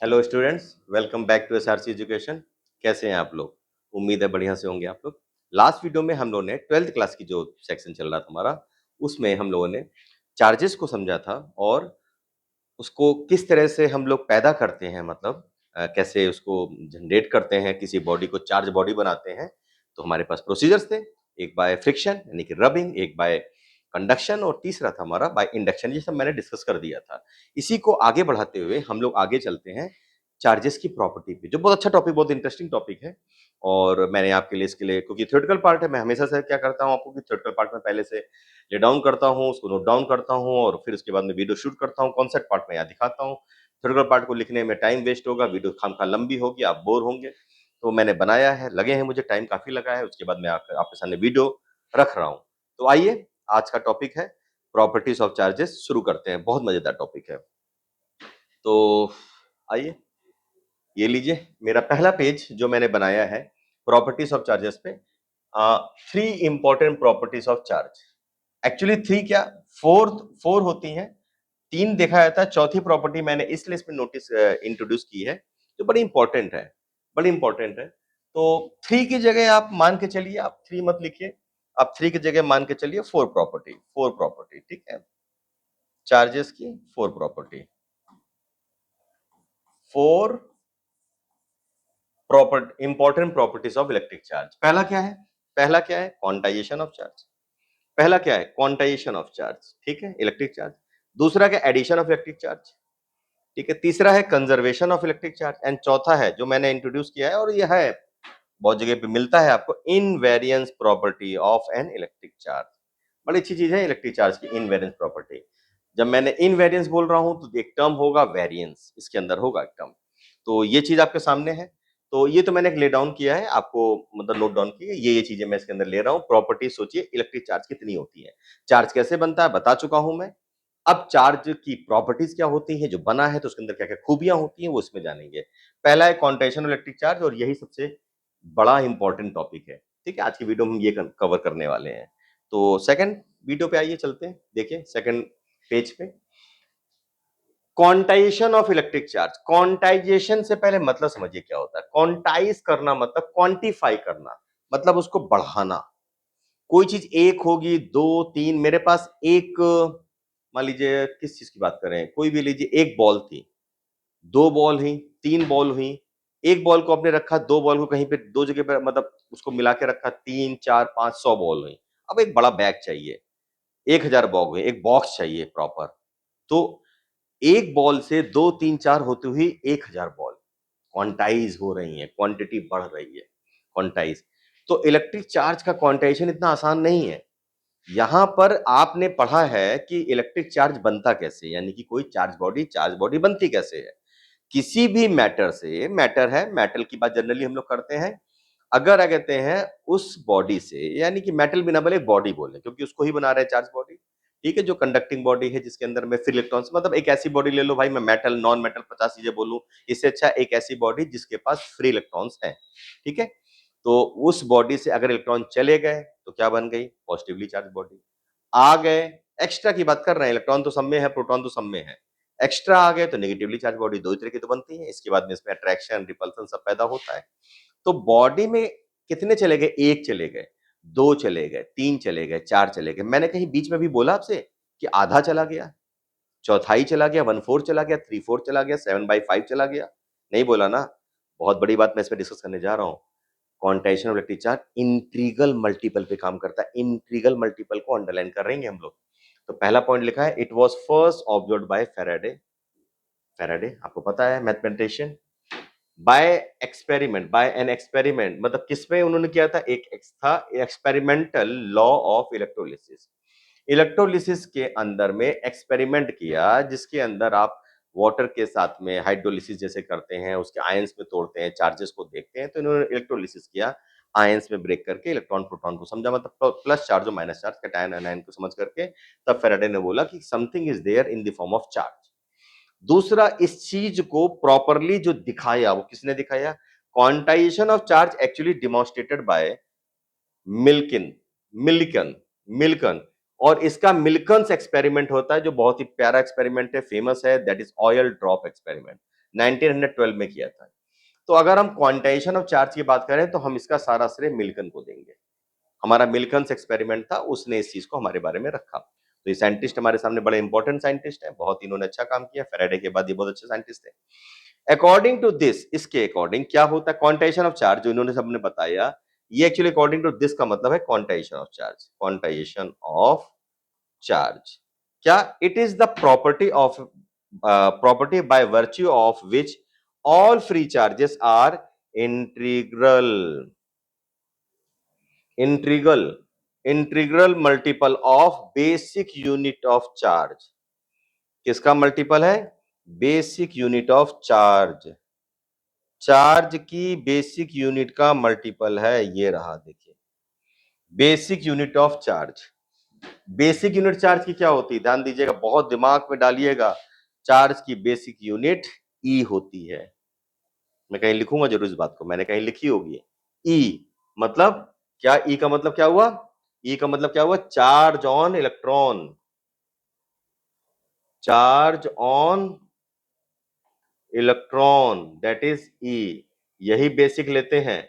Hello students, welcome back to SRC education. कैसे हैं आप लोग? उम्मीद है बढ़िया से होंगे आप लोग। लास्ट वीडियो में हम लोगों ने 12th क्लास की जो सेक्शन चल रहा था हमारा, उसमें हम लोगों ने चार्जेस को समझा था और उसको किस तरह से हम लोग पैदा करते हैं, मतलब कैसे उसको जनरेट करते हैं, किसी बॉडी को चार्ज बॉडी बनाते हैं। तो हमारे पास प्रोसीजर्स थे, एक बाय फ्रिक्शन यानी कि रबिंग, एक बाय कंडक्शन और तीसरा था हमारा बाय इंडक्शन। ये सब मैंने डिस्कस कर दिया था। इसी को आगे बढ़ाते हुए हम लोग आगे चलते हैं चार्जेस की प्रॉपर्टी पे, जो बहुत अच्छा टॉपिक, बहुत इंटरेस्टिंग टॉपिक है। और मैंने आपके लिए इसके लिए, क्योंकि थ्योरेटिकल पार्ट है, मैं हमेशा से क्या करता हूँ आपको कि थ्योरेटिकल पार्ट में पहले से ले डाउन करता हूँ, उसको नोट डाउन करता हूँ और फिर उसके बाद में वीडियो शूट करता हूँ, कॉन्सेप्ट पार्ट में यहाँ दिखाता हूँ। थ्योरेटिकल पार्ट को लिखने में टाइम वेस्ट होगा, वीडियो खामखा लंबी होगी, आप बोर होंगे। तो मैंने बनाया है, लगे हैं मुझे, टाइम काफी लगा है, उसके बाद मैं आपके सामने वीडियो रख रहा हूँ। तो आइए, आज का टॉपिक है प्रॉपर्टीज ऑफ चार्जेस। शुरू करते हैं, बहुत मजेदार टॉपिक है। तो आइए, ये लीजिए मेरा पहला पेज जो मैंने बनाया है प्रॉपर्टीज ऑफ चार्जेस पे। Three important properties of charge. Actually three क्या, फोर होती हैं, तीन देखा जाता है। चौथी प्रॉपर्टी मैंने इसलिए इसमें नोटिस इंट्रोड्यूस की है, जो बड़ी इंपॉर्टेंट है, बड़ी इंपॉर्टेंट है। तो थ्री की जगह आप मान के चलिए, आप थ्री मत लिखिए, आप थ्री की जगह मान के चलिए फोर प्रॉपर्टी, ठीक है। चार्जेस की four property, four property, important properties of electric charge. पहला क्या है? पहला क्या है? Quantization of charge. पहला क्या है? क्वांटाइजेशन ऑफ चार्ज, ठीक है, इलेक्ट्रिक चार्ज। दूसरा क्या? एडिशन ऑफ इलेक्ट्रिक चार्ज, ठीक है। तीसरा है conservation of electric charge and चौथा है जो मैंने इंट्रोड्यूस किया है और यह है बहुत जगह पे मिलता है आपको, invariance property of an electric charge. बड़ी अच्छी चीज है इलेक्ट्रिक चार्ज की इनवेरियंस प्रॉपर्टी। जब मैंने इनवेरियंस बोल रहा हूं तो एक टर्म होगा वेरियंस, इसके अंदर होगा एक टर्म। तो ये चीज आपके सामने है। तो ये तो मैंने ले डाउन किया है आपको, मतलब नोट डाउन किया, ये चीजें मैं इसके अंदर ले रहा हूं। प्रॉपर्टी सोचिए इलेक्ट्रिक चार्ज कितनी होती है, चार्ज कैसे बनता है बता चुका हूं मैं। अब चार्ज की प्रॉपर्टीज क्या होती हैं, जो बना है तो उसके अंदर क्या क्या खूबियां होती हैं वो इसमें जानेंगे। पहला है क्वांटाइजेशन ऑफ इलेक्ट्रिक चार्ज और यही सबसे बड़ा इंपॉर्टेंट टॉपिक है, ठीक है। आज की वीडियो में हम ये कवर करने वाले हैं। तो सेकंड वीडियो पे आइए, चलते हैं, देखिए सेकंड पेज पे। Quantization of electric charge. Quantization से पहले मतलब समझिए क्या होता है। क्वांटाइज करना मतलब क्वांटिफाई करना, मतलब उसको बढ़ाना। कोई चीज एक होगी, दो, तीन, मेरे पास एक, मान लीजिए किस चीज की बात करें, कोई भी लीजिए, एक बॉल थी, दो बॉल हुई, तीन बॉल हुई। एक बॉल को आपने रखा, दो बॉल को कहीं पे दो जगह पे, मतलब उसको मिला के रखा, तीन चार पांच, 100 बॉल हुई। अब एक बड़ा बैग चाहिए, 1000 बॉल हुए, एक बॉक्स चाहिए प्रॉपर। तो एक बॉल से दो तीन चार होते हुए 1000 बॉल क्वांटाइज हो रही है, क्वांटिटी बढ़ रही है, क्वांटाइज। तो इलेक्ट्रिक चार्ज का क्वांटाइजेशन इतना आसान नहीं है। यहां पर आपने पढ़ा है कि इलेक्ट्रिक चार्ज बनता कैसे, यानी कि कोई चार्ज बॉडी बनती कैसे है। किसी भी मैटर से, मैटर है, मेटल की बात जनरली हम लोग करते हैं। अगर क्या कहते हैं, उस बॉडी से, यानी कि मेटल भी ना बोले, बॉडी बोले, क्योंकि उसको ही बना रहे हैं चार्ज बॉडी, ठीक है, जो कंडक्टिंग बॉडी है, जिसके अंदर में फ्री इलेक्ट्रॉन्स, मतलब एक ऐसी बॉडी ले लो भाई, मैं मेटल नॉन मेटल 50 चीजें बोलूं, इससे अच्छा एक ऐसी बॉडी जिसके पास फ्री इलेक्ट्रॉन्स हैं, ठीक है। तो उस बॉडी से अगर इलेक्ट्रॉन चले गए तो क्या बन गई? Positively charge body. आ गए, एक्स्ट्रा की बात कर रहे हैं, इलेक्ट्रॉन तो सब में है, प्रोटॉन तो सब में है, एक्स्ट्रा आ गए तो नेगेटिवली चार्ज बॉडी। दो ही तरह की तो बनती है। इसके बाद में इसमें अट्रैक्शन, रिपल्सन सब पैदा होता है। तो बॉडी में कितने चले गए? एक चले गए, दो चले गए, तीन चले गए, चार चले गए। मैंने कहीं बीच में भी बोला आपसे कि आधा चला गया, चौथाई चला गया, 1/4 चला गया, 3/4 चला गया, 7/5 चला गया? नहीं बोला ना। बहुत बड़ी बात मैं इस पर डिस्कस करने जा रहा हूं। Quantization of electric charge integral multiple पे काम करता है। इंट्रीगल मल्टीपल को अंडरलाइन कर रहे हैं हम लोग। तो पहला पॉइंट लिखा है, it was first observed by Faraday. Faraday आपको पता है, mathematician. By experiment, by an experiment, मतलब किसमें उन्होंने किया था? एक था experimental law of electrolysis. Electrolysis के अंदर में एक्सपेरिमेंट किया, जिसके अंदर आप वाटर के साथ में हाइड्रोलिसिस जैसे करते हैं, उसके आयंस में तोड़ते हैं, चार्जेस को देखते हैं। तो इन्होंने इलेक्ट्रोलिसिस किया, आयंस में ब्रेक करके इलेक्ट्रॉन प्रोटॉन को समझा, मतलब प्लस चार्ज और माइनस चार्ज, कैटायन आयन को समझ करके। तब फैराडे ने बोला कि something is there in the form of charge. दूसरा, इस चीज को प्रॉपरली जो दिखाया, वो किसने दिखाया? Quantization of charge actually demonstrated by Millikan, Millikan, Millikan. और इसका मिल्कन्स एक्सपेरिमेंट होता है, जो बहुत ही प्यारा एक्सपेरिमेंट है, फेमस है, that is oil drop experiment. 1912 में किया था। तो अगर हम क्वांटाइजेशन ऑफ चार्ज की बात करें तो हम इसका सारा श्रेय मिल्टन को देंगे। हमारा मिल्टन एक्सपेरिमेंट था, उसने इस चीज को हमारे बारे में रखा। तो ये साइंटिस्ट हमारे सामने बड़े इंपॉर्टेंट साइंटिस्ट हैं, बहुत इन्होंने अच्छा काम किया। फैराडे के बाद ये बहुत अच्छे साइंटिस्ट थे। अकॉर्डिंग टू दिस, इसके अकॉर्डिंग क्या होता है क्वांटाइजेशन ऑफ चार्ज, जो इन्होंने सबने बताया, ये एक्चुअली अकॉर्डिंग टू दिस का मतलब है quantization of charge. Quantization of charge क्या? It is the property by virtue of which all free charges are integral integral multiple of basic unit of charge. किसका मल्टीपल है? Basic unit of charge. Charge की basic unit का multiple है, ये रहा, देखिए basic unit of charge. Basic unit charge की क्या होती है? ध्यान दीजिएगा, बहुत दिमाग में डालिएगा। चार्ज की बेसिक यूनिट ई होती है। मैं कहीं लिखूंगा जरूर इस बात को, मैंने कहीं लिखी होगी। ई मतलब क्या? ई का मतलब क्या हुआ? ई का मतलब क्या हुआ? Charge on electron. Charge on electron, that is e. यही बेसिक लेते हैं।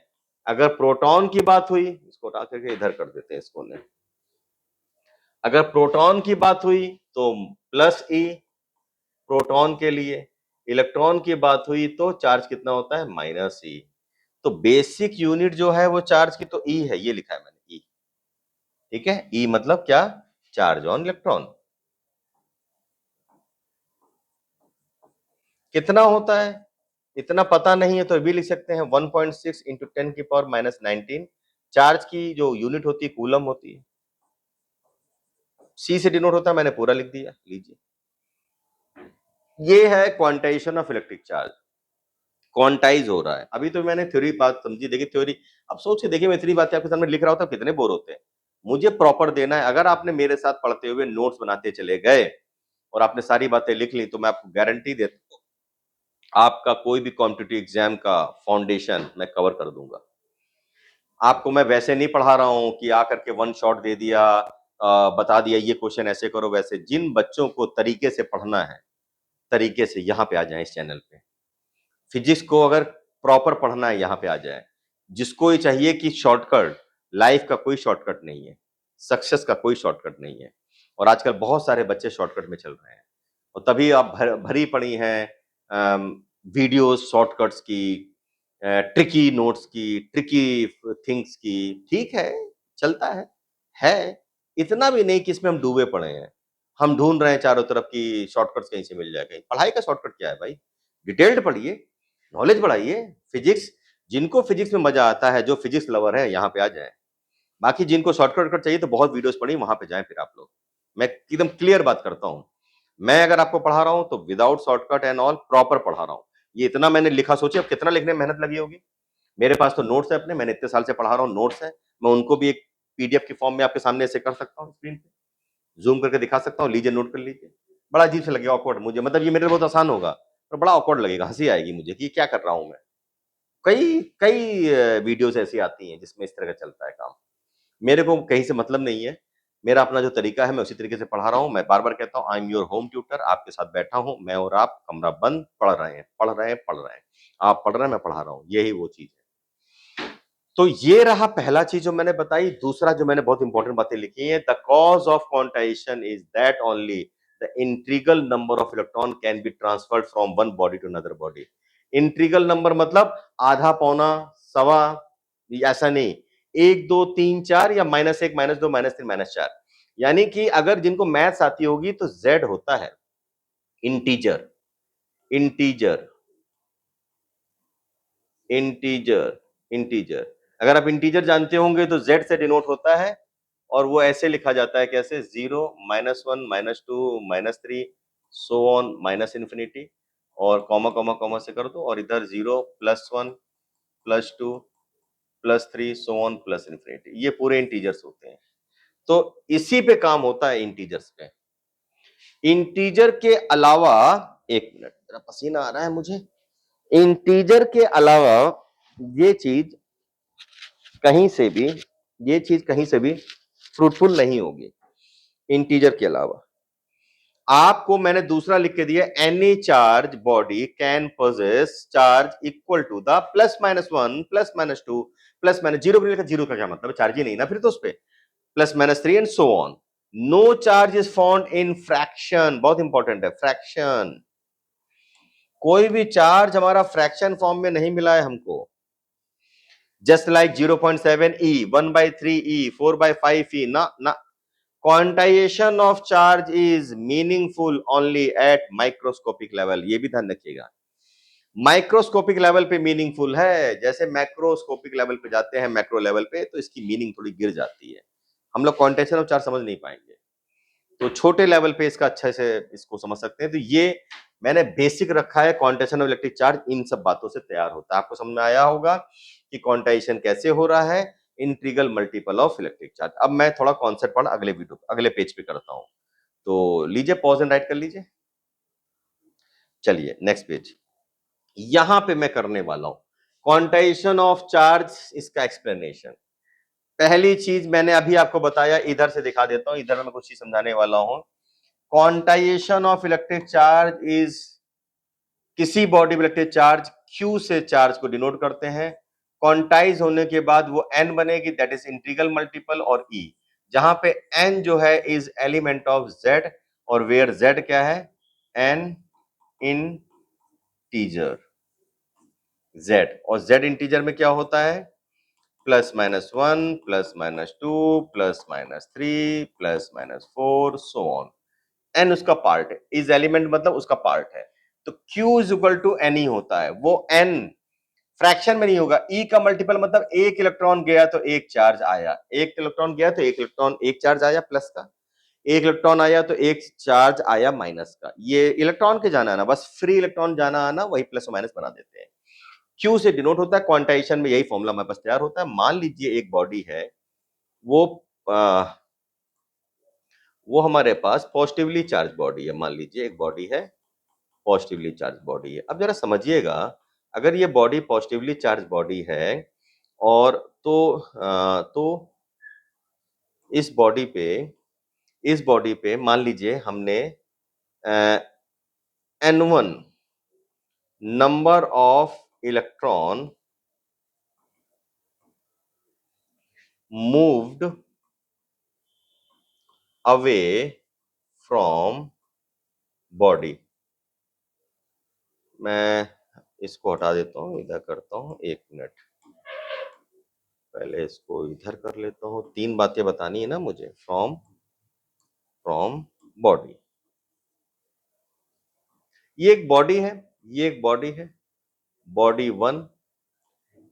अगर प्रोटॉन की बात हुई, इसको उठा करके इधर कर देते हैं इसको ने। अगर प्रोटॉन की बात हुई तो प्लस ई प्रोटॉन के लिए। इलेक्ट्रॉन की बात हुई तो चार्ज कितना होता है? माइनस ई। तो बेसिक यूनिट जो है वो चार्ज की तो ई है, ये लिखा है मैंने, ई। ठीक है, ई मतलब क्या? Charge on electron. कितना होता है इतना पता नहीं है तो भी लिख सकते हैं 1.6 इंटू 10 की पावर माइनस 19। चार्ज की जो यूनिट होती है कूलम होती है। सी से डिनोट होता है, मैंने पूरा लिख दिया, लीजिए। ये है quantization of electric charge. Quantize हो रहा है। अभी तो मैंने थ्योरी बात समझी, देखिए थ्योरी। अब सोच के देखिए, मैं इतनी बातें आपके सामने लिख रहा होता, कितने बोर होते हैं। मुझे प्रॉपर देना है। अगर आपने मेरे साथ पढ़ते हुए नोट्स बनाते चले गए और आपने सारी बातें लिख ली, तो मैं आपको गारंटी देता हूं आपका कोई भी कॉम्पिटिटिव एग्जाम का फाउंडेशन मैं कवर कर दूंगा। आपको मैं वैसे नहीं पढ़ा रहा हूं कि आकर के वन शॉट दे दिया, बता दिया ये क्वेश्चन ऐसे करो वैसे। जिन बच्चों को तरीके से पढ़ना है, तरीके से यहाँ पे आ जाए इस चैनल पे। फिजिक्स को अगर प्रॉपर पढ़ना है, यहाँ पे आ जाए। जिसको ये चाहिए कि शॉर्टकट, लाइफ का कोई शॉर्टकट नहीं है, सक्सेस का कोई शॉर्टकट नहीं है। और आजकल बहुत सारे बच्चे शॉर्टकट में चल रहे हैं, और तभी आप भरी पड़ी हैं वीडियोस शॉर्टकट्स की, ट्रिकी नोट्स की, ट्रिकी थिंग्स की। ठीक है, चलता है इतना भी नहीं कि इसमें हम डूबे पड़े हैं। हम ढूंढ रहे हैं चारों तरफ की शॉर्टकट्स कहीं से मिल जाए। कहीं पढ़ाई का शॉर्टकट क्या है भाई? डिटेल्ड पढ़िए, नॉलेज बढ़ाइए। फिजिक्स, जिनको फिजिक्स में मजा आता है, जो फिजिक्स लवर है, यहाँ पे आ जाए। बाकी जिनको शॉर्टकट चाहिए तो बहुत वीडियोस पढ़ी, वहां पे जाएं फिर आप लोग। मैं एकदम क्लियर बात करता हूँ। मैं अगर आपको पढ़ा रहा हूं तो without shortcut and all proper पढ़ा रहा हूं। ये इतना मैंने लिखा, सोचिए अब कितना लिखने में मेहनत लगी होगी। मेरे पास तो नोट्स है अपने, मैंने इतने साल से पढ़ा रहा हूँ, नोट्स है। मैं उनको भी एक पीडीएफ की फॉर्म में आपके सामने ऐसे कर सकता हूँ, स्क्रीन पे जूम करके दिखा सकता हूँ, लीजिए नोट कर लीजिए। बड़ा अजीब से लगेगा, ऑकवर्ड मुझे, मतलब ये मेरे लिए बहुत आसान होगा, पर बड़ा ऑकवर्ड लगेगा, हंसी आएगी मुझे कि क्या कर रहा हूं मैं। कई कई वीडियोस ऐसी आती हैं जिसमें इस तरह का चलता है काम। मेरे को कहीं से मतलब नहीं है। मेरा अपना जो तरीका है, मैं उसी तरीके से पढ़ा रहा हूँ। मैं बार बार कहता हूँ, I am your home tutor. आपके साथ बैठा हूँ मैं, और आप कमरा बंद पढ़ रहे हैं, पढ़ रहे हैं, पढ़ रहे हैं। आप पढ़ रहे हैं, मैं पढ़ा रहा हूँ, यही वो चीज है। तो ये रहा पहला चीज जो मैंने बताई। दूसरा जो मैंने बहुत इंपॉर्टेंट बातें लिखी है, the cause of quantization is that only the integral number of electron can be transferred from one body to another body. Integral number मतलब आधा, पौना, सवा, ऐसा नहीं। एक, दो, तीन, चार, या माइनस एक, माइनस दो, माइनस तीन, माइनस चार। यानी कि अगर जिनको मैथ्स आती होगी तो जेड होता है इंटीजर। इंटीजर इंटीजर इंटीजर अगर आप इंटीजर जानते होंगे तो जेड से डिनोट होता है। और वो ऐसे लिखा जाता है, कैसे? 0, -1, -2, -3, सो ऑन, माइनस इन्फिनिटी। और कॉमा कॉमा कॉमा से कर दो, और इधर 0, +1, +2, +3, सो ऑन, प्लस इन्फिनिटी। ये पूरे इंटीजर्स होते हैं। तो इसी पे काम होता है, इंटीजर्स पे। इंटीजर के अलावा, एक मिनट, मेरा पसीना आ रहा है मुझे। इंटीजर के अलावा ये चीज कहीं से भी ये चीज कहीं से भी फ्रूटफुल नहीं होगी, इंटीजर के अलावा। आपको मैंने दूसरा लिख के दिया, any charge body can possess charge equal to the plus minus one plus minus two plus minus zero. Zero का क्या मतलब, चार्ज ही नहीं ना फिर तो उस पे, plus minus three and so on. No charge is found in fraction, बहुत इंपॉर्टेंट है फ्रैक्शन। कोई भी चार्ज हमारा फ्रैक्शन फॉर्म में नहीं मिला है हमको। Just like 0.7 e, 1/3 e, 4/5 e, ना ना। Quantization of charge is meaningful only at microscopic level, ये भी ध्यान रखिएगा। माइक्रोस्कोपिक लेवल पे मीनिंगफुल है, जैसे मैक्रोस्कोपिक लेवल पे जाते हैं, मैक्रो लेवल पे, तो इसकी मीनिंग थोड़ी गिर जाती है। हम लोग क्वांटाइजेशन ऑफ चार्ज समझ नहीं पाएंगे, तो छोटे लेवल पे इसका अच्छे से इसको समझ सकते हैं। तो ये मैंने बेसिक रखा है, quantization of electric charge in सब बातों से तैयार होता है। आपको समझ में आया होगा कि क्वांटाइजेशन कैसे हो रहा है, integral multiple of electric charge. अब मैं थोड़ा कॉन्सेप्ट पढ़ अगले वीडियो अगले पेज पे करता हूं, तो लीजिए पॉज एंड राइट कर लीजिए। चलिए नेक्स्ट पेज, यहां पे मैं करने वाला हूं क्वांटाइजेशन ऑफ चार्ज, इसका एक्सप्लेनेशन। पहली चीज मैंने अभी आपको बताया, इधर से दिखा देता हूं, इधर मैं कुछ चीज समझाने वाला हूं। Quantization of electric charge is, किसी बॉडी में इलेक्ट्रिक चार्ज Q से चार्ज को डिनोट करते हैं। क्वांटाइज होने के बाद वो N बनेगी, दैट इज इंटीग्रल मल्टीपल, और E, जहां पे N जो है इज एलिमेंट ऑफ Z, और वेयर Z क्या है, N इंटीजर Z, और Z इंटीजर में क्या होता है, plus minus one plus minus two plus minus three plus minus four so on. N उसका पार्ट है, इज एलिमेंट मतलब उसका पार्ट है। तो Q is equal to n ही होता है, वो N फ्रैक्शन में नहीं होगा। E का मल्टीपल मतलब एक इलेक्ट्रॉन गया तो एक चार्ज आया, एक इलेक्ट्रॉन गया तो एक इलेक्ट्रॉन, एक चार्ज आया प्लस का, एक इलेक्ट्रॉन आया तो एक चार्ज आया माइनस का। ये इलेक्ट्रॉन के जाना आना, बस फ्री इलेक्ट्रॉन जाना आना, वही प्लस और माइनस बना देते हैं। Q से डिनोट होता है, क्वांटाइजेशन में यही फॉर्मूला हमारे पास तैयार होता है। मान लीजिए एक बॉडी है, वो वो हमारे पास पॉजिटिवली चार्ज बॉडी है। मान लीजिए एक बॉडी है, पॉजिटिवली चार्ज बॉडी है। अब जरा समझिएगा, अगर ये बॉडी पॉजिटिवली चार्ज बॉडी है, और तो इस बॉडी पे मान लीजिए हमने N1 number of electron moved away from body. मैं इसको हटा देता हूं, इधर करता हूं, एक मिनट, पहले इसको इधर कर लेता हूं। तीन बातें बतानी है ना मुझे, फ्रॉम बॉडी। ये एक बॉडी है, ये एक बॉडी है, बॉडी वन।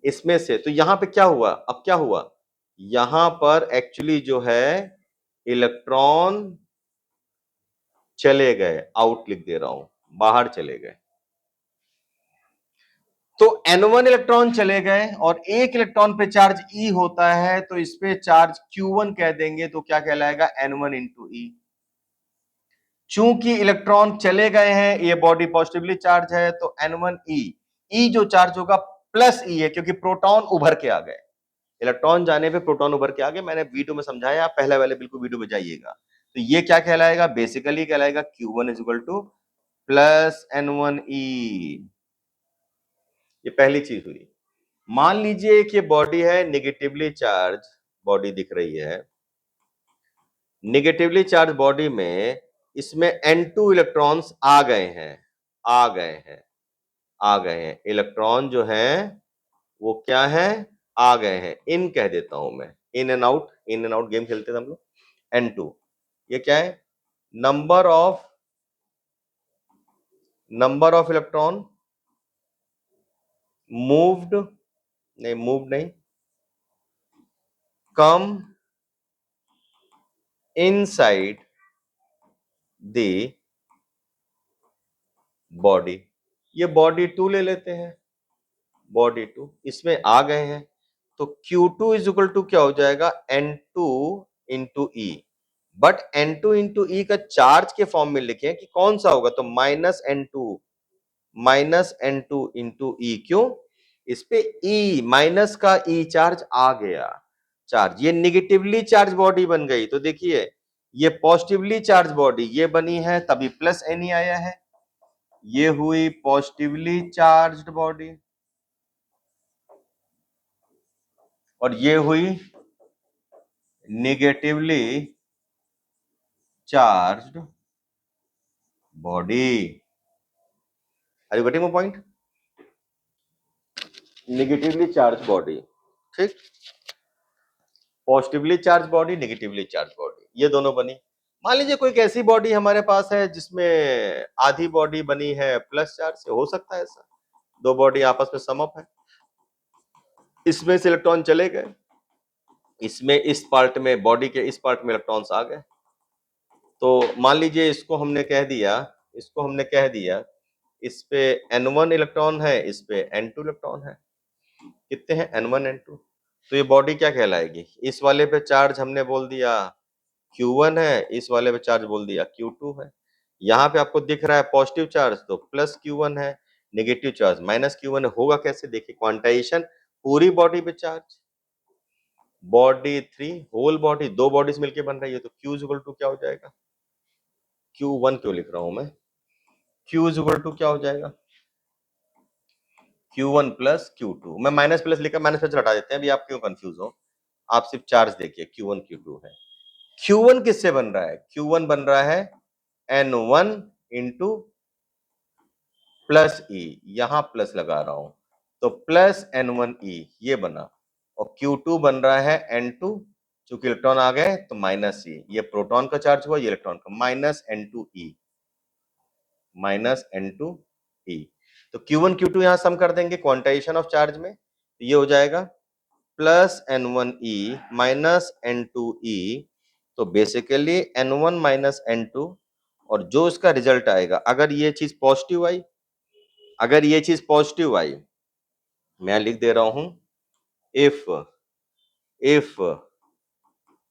इसमें से तो यहां पे क्या हुआ, अब क्या हुआ, यहां पर एक्चुअली जो है इलेक्ट्रॉन चले गए, आउट लिख दे रहा हूं, बाहर चले गए। तो N1 इलेक्ट्रॉन चले गए, और एक इलेक्ट्रॉन पे चार्ज E होता है, तो इस पे चार्ज Q1 कह देंगे, तो क्या कहलाएगा, N1 इंटू E। चूंकि इलेक्ट्रॉन चले गए हैं, ये बॉडी पॉजिटिवली चार्ज है, तो N1E, E जो चार्ज होगा प्लस E है, क्योंकि प्रोटॉन उभर के आ गए। इलेक्ट्रॉन जाने पे प्रोटॉन उभर के आ गए, मैंने वीडियो में समझाया, आप पहले वाले बिल्कुल वीडियो में जाइएगा। तो ये क्या कहलाएगा, बेसिकली कहलाएगा Q1 is equal two plus N1E। ये पहली चीज हुई। मान लीजिए कि ये बॉडी है नेगेटिवली चार्ज बॉडी दिख रही है, नेगेटिवली चार्ज बॉडी में इसमें N2 इलेक्ट्रॉन्स आ गए हैं, आ गए हैं, आ गए हैं। इलेक्ट्रॉन जो हैं वो क्या है, आ गए हैं। इन कह देता हूं मैं, in and out, in and out game खेलते थे हम लोग। N2 ये क्या है, नंबर ऑफ इलेक्ट्रॉन मूव्ड, नहीं मूव्ड नहीं, कम इनसाइड द बॉडी। ये बॉडी 2 ले लेते हैं, बॉडी 2 इसमें आ गए हैं, तो Q2 इज इक्वल टू क्या हो जाएगा, N2 into e. But N2 into e का चार्ज के फॉर्म में लिखे कि कौन सा होगा, तो माइनस N2 इंटू ई। क्यों, इस पे E, माइनस का E चार्ज आ गया, चार्ज ये निगेटिवली चार्ज बॉडी बन गई। तो देखिए ये पॉजिटिवली चार्ज बॉडी ये बनी है तभी प्लस एन आया है, ये हुई पॉजिटिवली चार्ज्ड बॉडी और ये हुई negatively charged body. Are you getting my point? Negatively charge body, ठीक, positively charge body, negatively charge body, ये दोनों बनी। मान लीजिए कोई ऐसी बॉडी हमारे पास है जिसमें आधी बॉडी बनी है प्लस चार्ज से, हो सकता है ऐसा, दो बॉडी आपस में सम अप है, इसमें से इलेक्ट्रॉन चले गए, इसमें इस पार्ट में बॉडी के इस पार्ट में इलेक्ट्रॉन्स आ गए, तो मान लीजिए इसको हमने कह दिया इस पे n1 इलेक्ट्रॉन है, इस पे n2 इलेक्ट्रॉन है, कितने हैं n1 n2, तो ये बॉडी क्या कहलाएगी? इस वाले पे चार्ज हमने बोल दिया Q1 है, इस वाले पे चार्ज बोल दिया Q2 है। यहाँ पे आपको दिख रहा है पॉजिटिव चार्ज तो प्लस Q1 है, नेगेटिव चार्ज माइनस Q1 है। होगा कैसे? देखिए क्वांटाइजेशन, पूरी बॉडी पे चार्ज, बॉडी 3 होल बॉडी, दो बॉडीज मिलके बन रही है तो Q इज इक्वल टू क्या हो जाएगा? Q1 क्यों लिख रहा हूं मैं? Q इज इक्वल टू क्या हो जाएगा? Q1 plus Q2। मैं माइनस प्लस लिखा, माइनस प्लस हटा देते हैं, अभी आप क्यों कंफ्यूज हो, आप सिर्फ चार्ज देखिए Q1 Q2 है। Q1 किससे बन रहा है? Q1 बन रहा है N1 इंटू प्लस E, यहां प्लस लगा रहा हूं तो प्लस N1E ये बना, और Q2 बन रहा है N2, चूंकि इलेक्ट्रॉन आ गए तो माइनस E, ये प्रोटॉन का चार्ज हुआ, ये इलेक्ट्रॉन का, माइनस N2E, माइनस N2E। तो Q1 Q2 यहां सम कर देंगे क्वांटाइजेशन ऑफ चार्ज में, तो ये हो जाएगा प्लस N1E माइनस N2E, तो बेसिकली N1 माइनस N2, और जो इसका रिजल्ट आएगा, अगर ये चीज पॉजिटिव आई, अगर ये चीज पॉजिटिव आई, मैं लिख दे रहा हूं if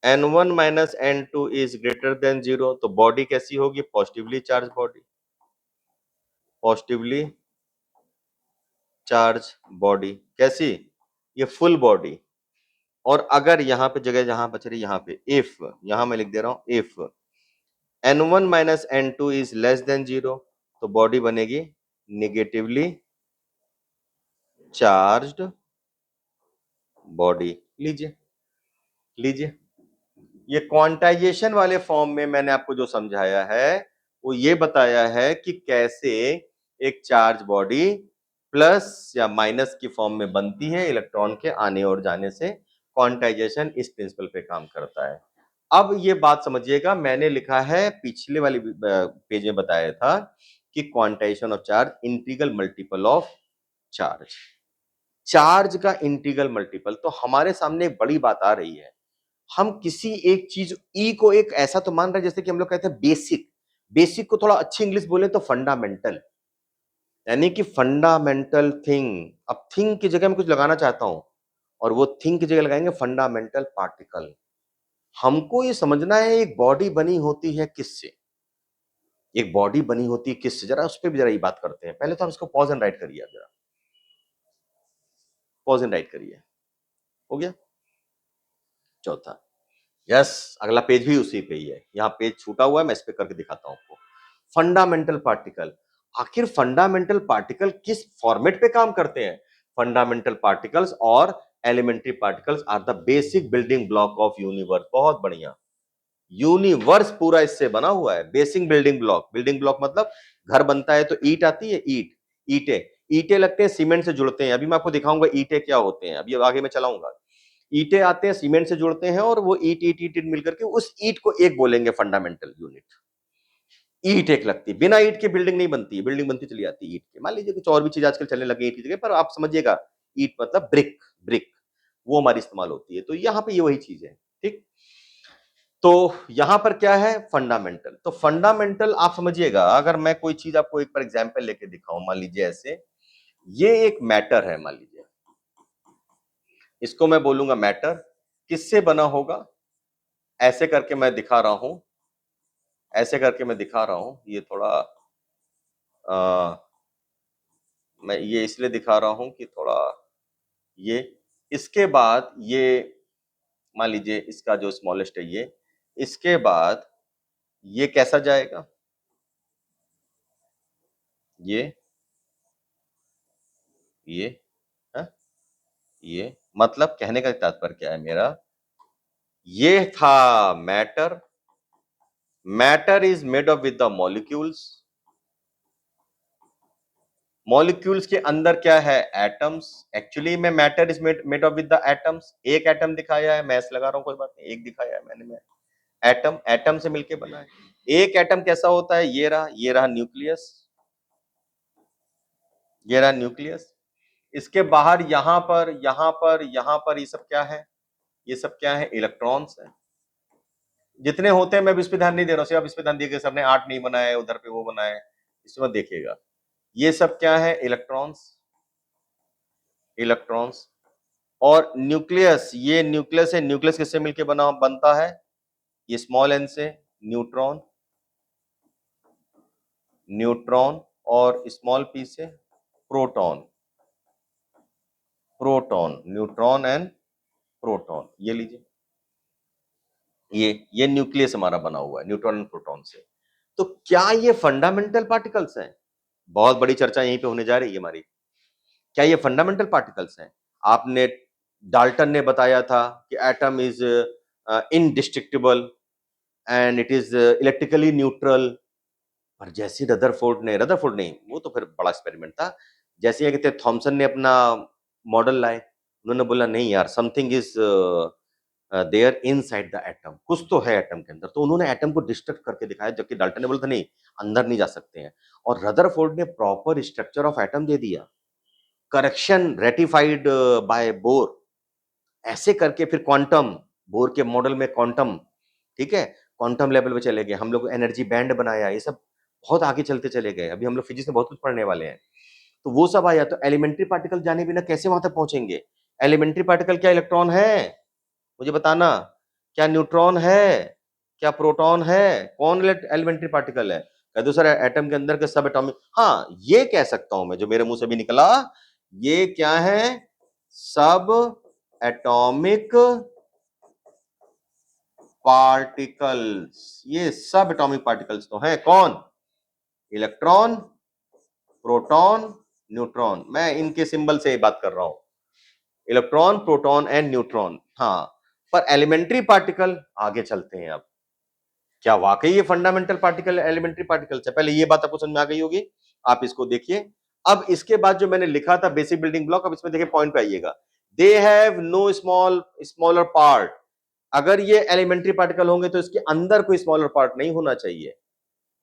N1 minus N2 is greater than 0, तो बॉडी कैसी होगी? Positively charge body, positively charge body कैसी? ये फुल बॉडी। और अगर यहाँ पे जगह जहां बच रही, यहाँ पे इफ, यहां मैं लिख दे रहा हूं if N1 minus N2 is less than 0, तो बॉडी बनेगी नेगेटिवली चार्ज्ड बॉडी। लीजिए लीजिए, ये क्वांटाइजेशन वाले फॉर्म में मैंने आपको जो समझाया है वो ये बताया है कि कैसे एक चार्ज बॉडी प्लस या माइनस की फॉर्म में बनती है इलेक्ट्रॉन के आने और जाने से। क्वांटाइजेशन इस प्रिंसिपल पे काम करता है। अब ये बात समझिएगा, मैंने लिखा है पिछले वाली पेज में बताया था कि quantization of charge integral multiple of charge, charge का इंटीग्रल मल्टीपल। तो हमारे सामने एक बड़ी बात आ रही है, हम किसी एक चीज ई को एक ऐसा तो मान रहे हैं जैसे कि हम लोग कहते हैं बेसिक, बेसिक को थोड़ा अच्छी इंग्लिश बोले तो फंडामेंटल, यानी कि फंडामेंटल थिंग। अब थिंग की जगह मैं कुछ लगाना चाहता हूं और वो थिंग की जगह लगाएंगे फंडामेंटल पार्टिकल। हमको ये समझना है एक बॉडी बनी होती है किससे, एक बॉडी बनी होती है किससे, जरा उस पर भी जरा ये बात करते हैं। पहले तो हम इसको पॉज एंड राइट करिए, जरा पॉज एंड राइट करिए। हो गया चौथा, यस, अगला पेज भी उसी पे ही है, यहाँ पेज छूटा हुआ है, मैं इस पे करके दिखाता हूं आपको। फंडामेंटल पार्टिकल, आखिर फंडामेंटल पार्टिकल किस फॉर्मेट पे काम करते हैं? फंडामेंटल पार्टिकल्स और elementary particles are the basic building block of universe. बहुत बढ़िया, यूनिवर्स पूरा इससे बना हुआ है। Basic building block, building block मतलब घर बनता है तो ईंट आती है, ईंट, ईंटें, ईंटें लगते हैं सीमेंट से जुड़ते हैं। अभी मैं आपको दिखाऊंगा ईंटें क्या होते हैं, अभी आगे मैं चलाऊंगा। ईंटें आते हैं सीमेंट से जुड़ते हैं और वो ईंट ईंट ईंट मिलकर के उस ईंट को एक बोलेंगे फंडामेंटल यूनिट। ईंट एक लगती है, बिना ईंट के बिल्डिंग नहीं बनती है, बिल्डिंग बनती चली जाती है ईंट के। मान लीजिए कुछ और भी चीज आजकल चलने लगी ईंट की जगह पर, आप समझिएगा ईंट मतलब ब्रिक, ब्रिक वो हमारी इस्तेमाल होती है। तो यहाँ पे ये वही चीज है, ठीक। तो यहां पर क्या है? फंडामेंटल। तो फंडामेंटल आप समझिएगा, अगर मैं कोई चीज आपको एक पर एग्जांपल लेके दिखाऊं, मान लीजिए ऐसे, ये एक मैटर है, मान लीजिए इसको मैं बोलूंगा मैटर, किससे बना होगा? ऐसे करके मैं दिखा रहा हूं, ऐसे करके मैं दिखा रहा हूं, ये थोड़ा मैं ये इसलिए दिखा रहा हूं कि थोड़ा ये, इसके बाद ये मान लीजिए इसका जो स्मॉलेस्ट है ये, इसके बाद ये कैसा जाएगा? ये ये हाँ? ये मतलब कहने का तात्पर्य क्या है मेरा? ये था matter. Matter is made up with the molecules. Molecules के अंदर क्या है? एटम्स। एक्चुअली में matter is made up with the atoms. एक एटम दिखाया है, मैं ऐसे लगा रहा हूं, कोई बात नहीं, एक दिखाया है मैंने। एटम एटम से मिलके बना है। एक एटम कैसा होता है? ये रहा न्यूक्लियस। ये रहा न्यूक्लियस। इसके बाहर यहां पर ये सब क्या है? ये सब क्या है? इलेक्ट्रॉन्स है। जितने होते हैं मैं इस पे ध्यान नहीं दे रहा हूँ, आप इस पे ध्यान दिए सर ने 8 नहीं बनाए, उधर पे वो बनाए, इसमें देखिएगा। ये सब क्या है? इलेक्ट्रॉन्स। इलेक्ट्रॉन्स। और न्यूक्लियस, ये न्यूक्लियस है। न्यूक्लियस किससे मिलके बनता है? ये स्मॉल एन से न्यूट्रॉन। न्यूट्रॉन और स्मॉल पी से proton. Proton, neutron and proton, ये लीजिए। ये न्यूक्लियस हमारा बना हुआ है न्यूट्रॉन एंड प्रोटॉन से। तो क्या ये फंडामेंटल पार्टिकल्स हैं? बहुत बड़ी चर्चा यहीं पे होने जा रही है हमारी। क्या ये फंडामेंटल पार्टिकल्स हैं? आपने डाल्टन ने बताया था कि atom is indestructible and it is electrically neutral. और जैसे रदरफोर्ड नहीं, वो तो फिर बड़ा एक्सपेरिमेंट था। जैसे कहते थॉमसन ने अपना मॉडल लाए, उन्होंने बोला नहीं यार, something is there inside the atom, कुछ तो है एटम के अंदर। तो उन्होंने एटम को डिस्ट्रक्ट करके दिखाया, जबकि डाल्टन ने बोला था नहीं, अंदर नहीं जा सकते हैं। और रदरफोर्ड ने प्रॉपर स्ट्रक्चर ऑफ एटम दे दिया, करेक्शन रेटिफाइड बाय बोर। ऐसे करके फिर क्वांटम, बोर के मॉडल में क्वांटम, ठीक है, क्वांटम लेवल पे चले गए हम लोग, एनर्जी बैंड बनाया, ये सब बहुत आगे चलते चले गए। अभी हम लोग फिजिक्स में बहुत कुछ पढ़ने वाले हैं। तो वो सब आया। तो एलिमेंट्री पार्टिकल जाने बिना कैसे वहां तक पहुंचेंगे? एलिमेंट्री पार्टिकल क्या इलेक्ट्रॉन है? मुझे बताना। क्या न्यूट्रॉन है? क्या प्रोटॉन है? कौन एलिमेंट्री पार्टिकल है? कह दो सर एटम के अंदर के सब एटॉमिक। हाँ, ये कह सकता हूं मैं, जो मेरे मुंह से भी निकला, ये क्या है? सब एटॉमिक पार्टिकल्स। ये सब एटॉमिक पार्टिकल्स तो हैं कौन? Electron, proton, neutron. मैं इनके सिंबल से बात कर रहा हूं, इलेक्ट्रॉन, प्रोटॉन एंड न्यूट्रॉन। हाँ, पर एलिमेंट्री पार्टिकल आगे चलते हैं। अब क्या वाकई ये फंडामेंटल पार्टिकल एलिमेंट्री पार्टिकल्स है? पहले ये बात आपको समझ में आ गई होगी, आप इसको देखिए। अब इसके बाद जो मैंने लिखा था बेसिक बिल्डिंग ब्लॉक, अब इसमें देखिए पॉइंट पे आइएगा। They have no smaller part. अगर ये एलिमेंट्री पार्टिकल होंगे तो इसके अंदर कोई स्मॉलर पार्ट नहीं होना चाहिए।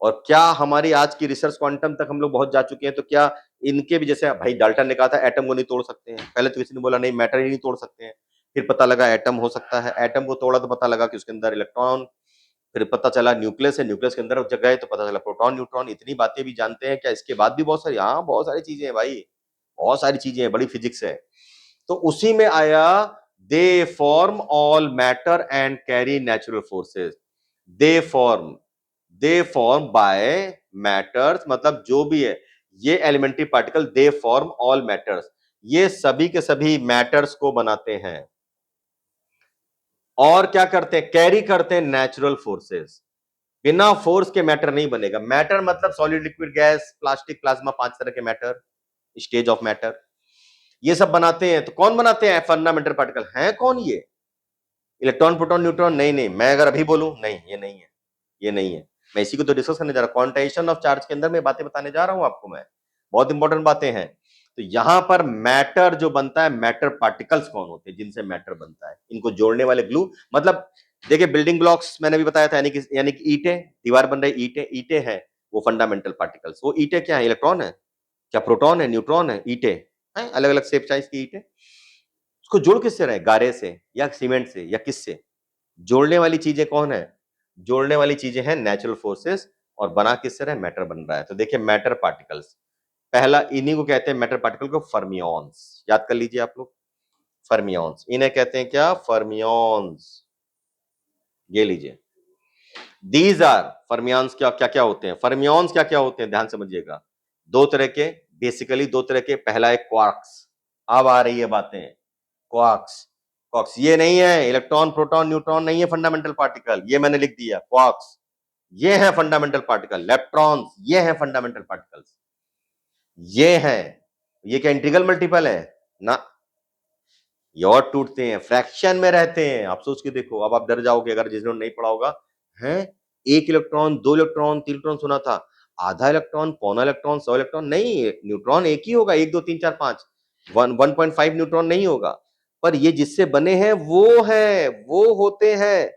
और क्या हमारी आज की रिसर्च क्वांटम तक हम लोग बहुत जा चुके हैं, तो क्या इनके भी, जैसे भाई डाल्टन ने कहा था एटम को नहीं तोड़ सकते हैं, पहले तो किसी ने बोला नहीं मैटर ही नहीं तोड़ सकते हैं, फिर पता लगा एटम हो सकता है, एटम को तोड़ा तो पता लगा कि उसके अंदर इलेक्ट्रॉन, फिर पता चला न्यूक्लियस है, न्यूक्लियस के अंदर जगह है तो पता चला प्रोटॉन न्यूट्रॉन। इतनी बातें भी जानते हैं क्या? इसके बाद भी बहुत सारी, हाँ बहुत सारी चीजें हैं भाई, बहुत सारी चीजें हैं, बड़ी फिजिक्स है। तो उसी में आया, they form all matter and carry natural forces. They form, they form by matters, मतलब जो भी है ये elementary particle, they form all matters, ये सभी के सभी मैटर्स को बनाते हैं। और क्या करते हैं? कैरी करते हैं नेचुरल फोर्सेस। बिना फोर्स के मैटर नहीं बनेगा। मैटर मतलब solid, liquid, gas, plastic, plasma, 5 तरह के मैटर, स्टेज ऑफ मैटर, ये सब बनाते हैं। तो कौन बनाते हैं? Fundamental particle. हैं कौन ये? Electron, proton, neutron? नहीं नहीं, मैं अगर अभी बोलूं नहीं ये नहीं है, ये नहीं है, मैं इसी को तो डिस्कस करने जा रहा हूं। क्वांटाइजेशन ऑफ चार्ज के अंदर मैं बातें बताने जा रहा हूं आपको मैं, बहुत इंपॉर्टेंट बातें हैं। तो यहां पर मैटर जो बनता है, मैटर पार्टिकल्स कौन होते हैं जिनसे मैटर बनता है? इनको जोड़ने वाले ग्लू, मतलब देखिए बिल्डिंग ब्लॉक्स मैंने भी बताया था, यानी कि ईंटें, दीवार बन रही, ईंटें, ईंटें हैं वो फंडामेंटल पार्टिकल्स। वो ईंटें क्या है? इलेक्ट्रॉन है, क्या प्रोटॉन है, न्यूट्रॉन है, ईंटें हैं, अलग अलग शेप साइज की ईंटें। उसको जोड़ किससे रहे? गारे से या सीमेंट से या किससे? जोड़ने वाली चीजें कौन है? जोड़ने वाली चीजें हैं नेचुरल फोर्सेस। और बना किससे रहे? मैटर बन रहा है। तो देखिए मैटर पार्टिकल्स, पहला इन्हीं को कहते हैं मैटर पार्टिकल को फर्मियॉन्स। याद कर लीजिए आप लोग, फर्मियॉन्स इन्हें कहते हैं क्या? फर्मियॉन्स। ये लीजिए, दीज आर फर्मियॉन्स। क्या क्या क्या होते हैं फर्मियॉन्स? क्या क्या होते हैं ध्यान समझिएगा। दो तरह के, बेसिकली दो तरह के। पहला है क्वार्क्स। अब आ रही है बातें, क्वार्क्स। क्वार्क्स ये नहीं है, इलेक्ट्रॉन, प्रोटॉन, न्यूट्रॉन नहीं है फंडामेंटल पार्टिकल, ये मैंने लिख दिया क्वार्क्स। ये है फंडामेंटल पार्टिकल। इलेक्ट्रॉन्स ये है फंडामेंटल पार्टिकल्स, ये है। ये क्या इंटीग्रल मल्टीपल है ना? ये और टूटते हैं, फ्रैक्शन में रहते हैं। आप सोच के देखो, अब आप डर जाओगे अगर जिसने नहीं पढ़ा होगा। है एक इलेक्ट्रॉन, दो इलेक्ट्रॉन, तीन इलेक्ट्रॉन सुना था, आधा इलेक्ट्रॉन, पौना इलेक्ट्रॉन, 100 इलेक्ट्रॉन नहीं, न्यूट्रॉन एक ही होगा, 1 2 3 4 5, 1.5 न्यूट्रॉन नहीं होगा। पर ये जिससे बने हैं वो होते हैं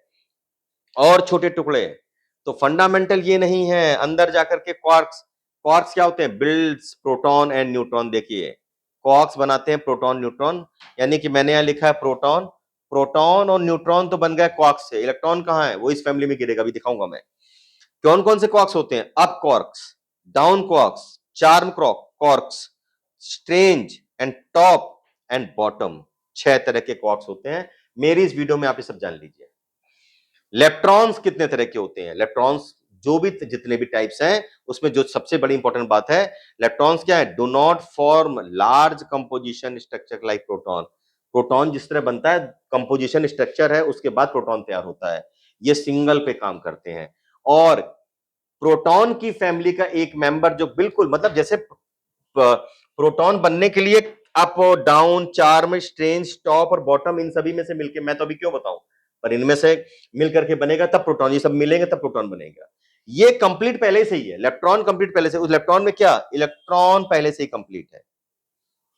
और छोटे टुकड़े। तो फंडामेंटल ये नहीं है। अंदर जाकर के क्वार्क्स, क्वार्क्स क्या होते हैं? Builds proton and neutron. देखिए क्वार्क्स बनाते हैं प्रोटॉन न्यूट्रॉन, यानी कि मैंने यहां लिखा है प्रोटॉन, प्रोटॉन और न्यूट्रॉन तो बन गए क्वार्क्स से। इलेक्ट्रॉन कहां है? वो इस फैमिली में गिरेगा, अभी दिखाऊंगा मैं। कौन कौन से क्वार्क्स होते हैं? Up quarks, down quarks, charm quarks, strange and top and bottom. 6 तरह के क्वार्क्स होते हैं। मेरी इस वीडियो में आप ये सब जान लीजिए। इलेक्ट्रॉन्स कितने तरह के होते हैं? इलेक्ट्रॉन्स जो भी जितने भी टाइप्स हैं, उसमें जो सबसे बड़ी इंपॉर्टेंट बात है, इलेक्ट्रॉन्स क्या है? Do not form large composition structure like proton. Proton जिस तरह बनता है, कंपोजिशन स्ट्रक्चर है, उसके बाद प्रोटॉन तैयार होता है। ये सिंगल पे काम करते हैं। और प्रोटॉन की फैमिली का एक मेंबर जो बिल्कुल मतलब जैसे प्रोटॉन बनने के लिए up down, charm, strange, top और बॉटम, इन सभी में से मिलके, मैं तो अभी क्यों बताऊं, पर इनमें से मिल करके बनेगा तब प्रोटॉन, ये सब मिलेंगे तब प्रोटॉन बनेगा। ये कंप्लीट पहले से ही है। इलेक्ट्रॉन कंप्लीट पहले से। उस इलेक्ट्रॉन में क्या? इलेक्ट्रॉन पहले से ही कंप्लीट है।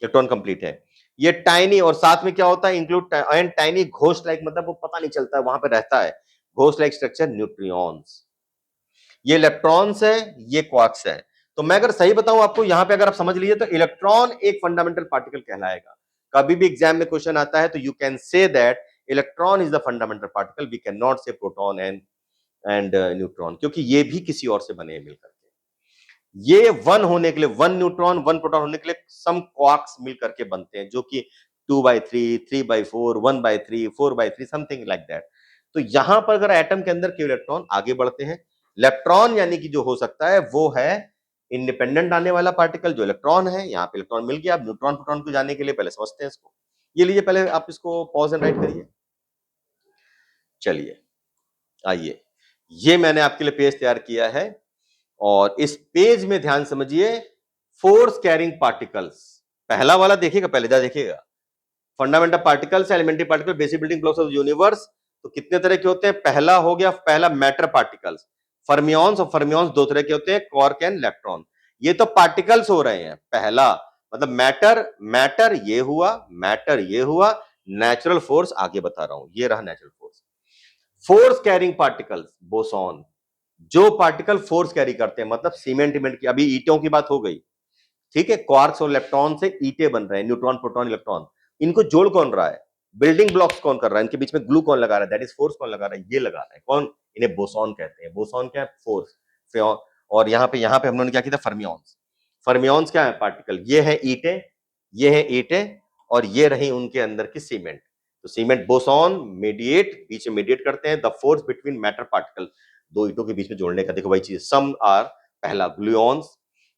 इलेक्ट्रॉन कंप्लीट है। ये टाइनी, और साथ में क्या होता है? Include and tiny ghost like, मतलब वो पता नहीं चलता है, वहां पे रहता है। Ghost like structure neutrons. ये इलेक्ट्रॉन्स है, ये क्वार्क्स है। तो मैं अगर सही बताऊं आपको, यहां पे अगर आप समझ लीजिए तो इलेक्ट्रॉन एक फंडामेंटल पार्टिकल कहलाएगा। कभी भी एग्जाम में क्वेश्चन आता है तो you can say that electron is the fundamental particle, we can not say proton and neutron, क्योंकि ये भी किसी और से बने हैं मिलकर के। ये वन होने के लिए, वन न्यूट्रॉन वन प्रोटॉन होने के लिए सम क्वार्क्स मिल करके बनते हैं, जो कि 2/3, 3/4, 1/3, 4/3, समथिंग लाइक दैट। तो यहां पर अगर एटम के अंदर के इलेक्ट्रॉन आगे बढ़ते हैं, इलेक्ट्रॉन यानी कि जो हो सकता है वो है इंडिपेंडेंट आने वाला पार्टिकल, जो इलेक्ट्रॉन है। यहां पे इलेक्ट्रॉन मिल गया। अब न्यूट्रॉन प्रोटॉन को जाने के लिए पहले समझते हैं इसको। ये लीजिए, पहले आप इसको पॉज एंड राइट करिए। चलिए आइए, ये मैंने आपके लिए पेज तैयार किया है, और इस पेज में ध्यान समझिए, फोर्स कैरिंग पार्टिकल्स। पहला वाला देखिएगा, पहले जा देखिएगा, fundamental particles, elementary particle, basic building blocks of universe. तो कितने तरह के होते हैं? पहला हो गया, पहला मैटर पार्टिकल्स, फर्मियॉन्स। और फर्मियॉन्स दो तरह के होते हैं, क्वार्क एंड इलेक्ट्रॉन। ये तो पार्टिकल्स हो रहे हैं। पहला मतलब मैटर, मैटर ये हुआ, मैटर ये हुआ। नेचुरल फोर्स आगे बता रहा हूं, ये रहा natural force. Force carrying particles, boson, जो पार्टिकल फोर्स कैरी करते हैं, मतलब सीमेंट इमेंट की, अभी ईंटों की बात हो गई, ठीक है। क्वार्क्स और इलेक्ट्रॉन से ईंटें बन रहे हैं, न्यूट्रॉन, प्रोटॉन, इलेक्ट्रॉन। इनको जोड़ कौन रहा है? बिल्डिंग ब्लॉक्स कौन कर रहा है? इनके बीच में ग्लू कौन लगा रहा है? That is force. कौन लगा रहा है? ये लगा रहा है। कौन? इन्हें बोसॉन कहते हैं। बोसॉन क्या है? फोर्स। और यहाँ पे हम लोगों ने क्या किया था? फर्मियॉन्स। फर्मियॉन्स क्या है? पार्टिकल। ये है ईंटें, ये है ईंटें, और ये रही उनके अंदर की सीमेंट। तो सीमेंट, बोसॉन मीडिएट, बीच में मीडिएट करते हैं the force between matter particle, दो ईंटों के बीच में जोड़ने का। देखो भाई चीज, सम आर, पहला gluons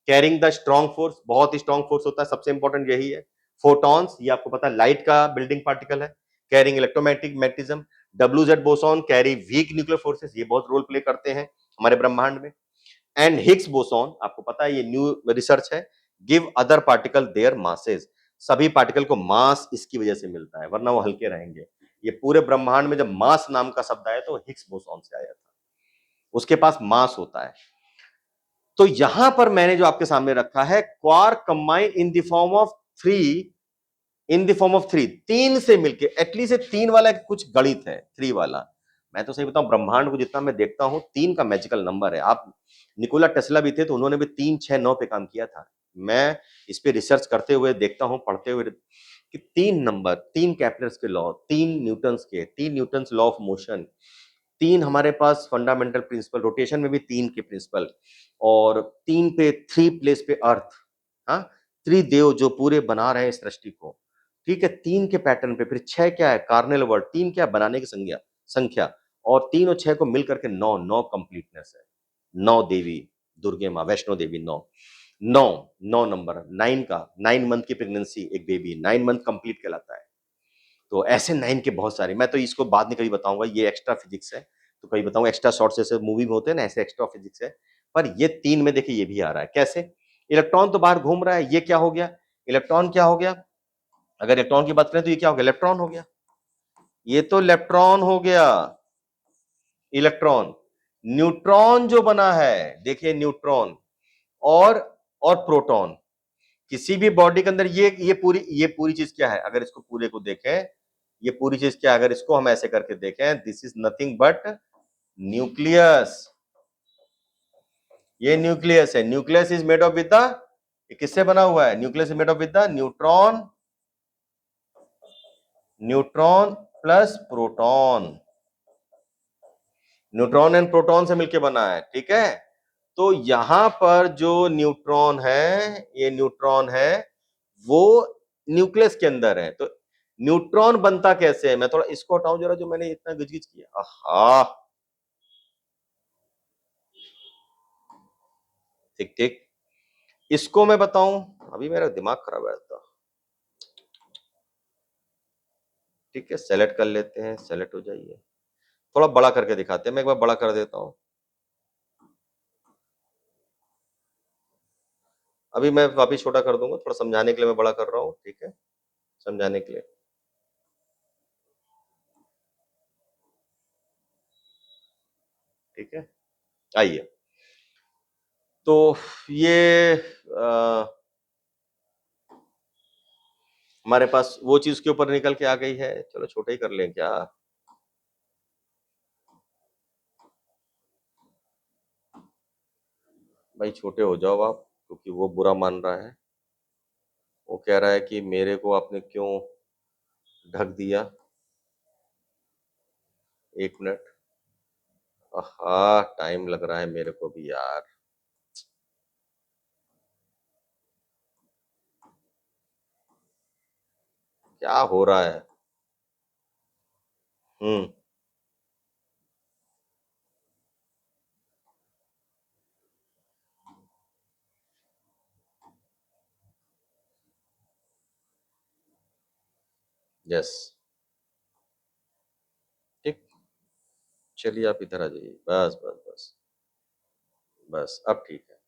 carrying the strong force, बहुत ही स्ट्रॉन्ग फोर्स होता है, सबसे इंपॉर्टेंट यही है। फोटॉन्स, ये आपको पता है लाइट का बिल्डिंग पार्टिकल है, carrying electromagnetic magnetism. WZ boson carry weak nuclear forces, ये बहुत रोल प्ले करते हैं हमारे ब्रह्मांड में। एंड हिग्स बोसॉन, आपको पता है ये न्यू रिसर्च है, give other particle there masses, सभी पार्टिकल को मास इसकी वजह से मिलता है, वरना वो हल्के रहेंगे। ये पूरे ब्रह्मांड में जब मास नाम का शब्द आया तो हिग्स बोसॉन से आया था, उसके पास मास होता है। तो यहां पर मैंने जो आपके सामने रखा है, quark combine in the form of three, in the form of three, तीन से मिलके, एटलीस्ट तीन वाला कुछ गणित है, थ्री वाला। मैं तो सही बताऊं, ब्रह्मांड को जितना मैं देखता हूं, तीन का मैजिकल नंबर है। आप, निकोला टेस्ला भी थे तो उन्होंने भी 3, 6, 9 पे काम किया था। मैं इस पे रिसर्च करते हुए देखता हूं, पढ़ते हुए, कि तीन नंबर, तीन कैप्लर्स के लॉ, तीन न्यूटन्स के, तीन न्यूटन्स लॉ ऑफ मोशन, तीन हमारे पास फंडामेंटल प्रिंसिपल, रोटेशन में भी तीन के प्रिंसिपल, और तीन पे, थ्री प्लेस पे अर्थ, हाँ, त्रिदेव जो पूरे बना रहे हैं इस सृष्टि को, ठीक है। तीन के पैटर्न पे, फिर छह क्या है? Cornell word. तीन क्या? बनाने की संख्या, संख्या। और तीन और छह को मिलकर के नौ, नौ कंप्लीटनेस है। नौ देवी, दुर्गे माँ, वैष्णो देवी, नौ, नौ, नौ नंबर, 9 का, 9 मंथ की प्रेगनेंसी, एक बेबी 9 मंथ कंप्लीट कहलाता है। तो ऐसे 9 के बहुत सारे, मैं तो इसको बाद में कभी बताऊंगा, ये एक्स्ट्रा फिजिक्स है। तो कहीं बताऊं एक्स्ट्रा शॉर्ट्स जैसे मूवी में होते हैं ना, ऐसे एक्स्ट्रा फिजिक्स है। पर ये 3 में देखिए ये भी आ रहा है। कैसे? इलेक्ट्रॉन तो बाहर घूम रहा है, ये क्या हो गया? इलेक्ट्रॉन क्या हो गया? अगर इलेक्ट्रॉन की बात करें तो ये क्या हो गया? इलेक्ट्रॉन हो गया। ये तो इलेक्ट्रॉन हो गया, इलेक्ट्रॉन। न्यूट्रॉन जो बना है, देखिए न्यूट्रॉन और प्रोटॉन, किसी भी बॉडी के अंदर ये पूरी चीज क्या है? अगर इसको पूरे को देखें, ये पूरी चीज क्या है? अगर इसको हम ऐसे करके देखें, this is nothing but nucleus. ये न्यूक्लियस है। Nucleus is made of with the, किससे बना हुआ है? Nucleus is made of with the neutron, neutron plus proton. Neutron and proton से मिलकर बना है, ठीक है। तो यहां पर जो न्यूट्रॉन है, ये न्यूट्रॉन है, वो न्यूक्लियस के अंदर है। तो न्यूट्रॉन बनता कैसे है? मैं थोड़ा इसको हटाऊं जरा, जो मैंने इतना गिजगिज किया। आहा, ठीक ठीक। इसको मैं बताऊं, अभी मेरा दिमाग खराब है था। ठीक है, सेलेक्ट कर लेते हैं, सेलेक्ट हो जाइए। थोड़ा बड़ा करके दिखाते हैं, मैं एक बार बड़ा कर देता हूं। अभी मैं वापिस छोटा कर दूंगा, थोड़ा समझाने के लिए मैं बड़ा कर रहा हूं, ठीक है, समझाने के लिए। ठीक है, आइए। तो ये हमारे पास वो चीज के ऊपर निकल के आ गई है। चलो छोटा ही कर लें क्या? भाई छोटे हो जाओ आप, क्योंकि वो बुरा मान रहा है। वो कह रहा है कि मेरे को आपने क्यों ढक दिया। 1 मिनट। आहा, टाइम लग रहा है मेरे को भी यार। क्या हो रहा है? हम्म। यस, ठीक। चलिए आप इधर आ जाइए, बस बस बस। बस अब ठीक है,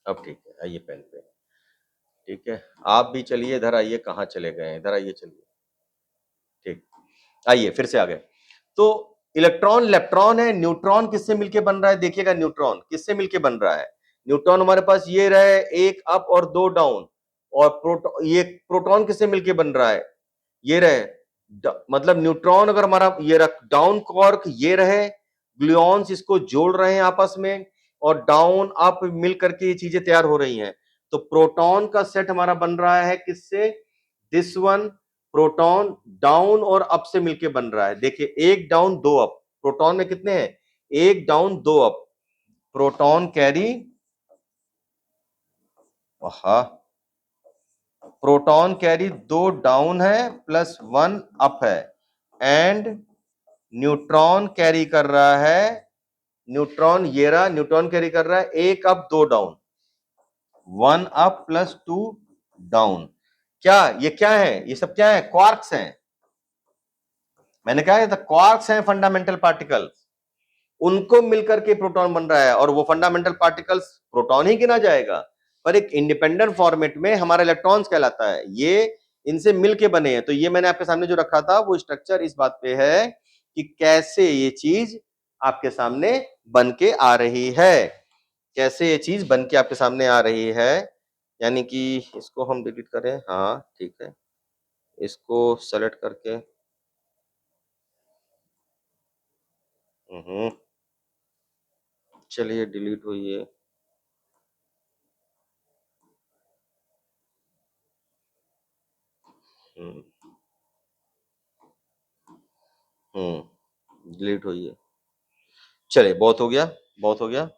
अब ठीक है, आइए पेन पे। ठीक है, आप भी चलिए, इधर आइए। कहाँ चले गए हैं? इधर आइए, चलिए। ठीक, आइए फिर से आ गए। तो इलेक्ट्रॉन लेप्ट्रॉन है, न्यूट्रॉन किससे मिलके बन रहा है? देखिएगा, न्यूट्रॉन किससे मिलके बन रहा है? न्यूट्रॉन हमारे पास ये रहे, 1 अप और 2 डाउन। और ये प्रोटॉन किससे मिलके बन रहा है? ये रहे, मतलब न्यूट्रॉन अगर हमारा ये रख डाउन क्वार्क, ये रहे, ग्लूऑन्स इसको जोड़ रहे हैं आपस में, और डाउन अप मिल करके ये चीजें तैयार हो रही हैं। तो प्रोटॉन का सेट हमारा बन रहा है किससे? This one. प्रोटॉन डाउन और अप से मिलके बन रहा है। देखिए, 1 डाउन 2 अप। प्रोटॉन में कितने हैं? 1 डाउन 2 अप। प्रोटॉन कैरी, हाँ, प्रोटॉन कैरी 2 डाउन है +1 अप है। एंड न्यूट्रॉन कैरी कर रहा है, न्यूट्रॉन ये रहा, न्यूट्रॉन कैरी कर रहा है 1 अप 2 डाउन, 1 अप +2 डाउन। क्या ये क्या है? ये सब क्या है? क्वार्क्स हैं। मैंने कहा था क्वार्क्स हैं, फंडामेंटल पार्टिकल्स। उनको मिलकर के प्रोटॉन बन रहा है, और वो फंडामेंटल पार्टिकल्स प्रोटॉन ही गिना जाएगा, पर एक इंडिपेंडेंट फॉर्मेट में हमारा इलेक्ट्रॉन्स कहलाता है। ये इनसे मिलके बने हैं। तो ये मैंने आपके सामने जो रखा था, वो स्ट्रक्चर इस बात पे है कि कैसे ये चीज आपके सामने बन के आ रही है, कैसे ये चीज बन के आपके सामने आ रही है। यानी कि इसको हम डिलीट करें, हाँ ठीक है, इसको सेलेक्ट करके, चलिए डिलीट हुई है। डिलीट हुई है। चलिए, बहुत हो गया, बहुत हो गया।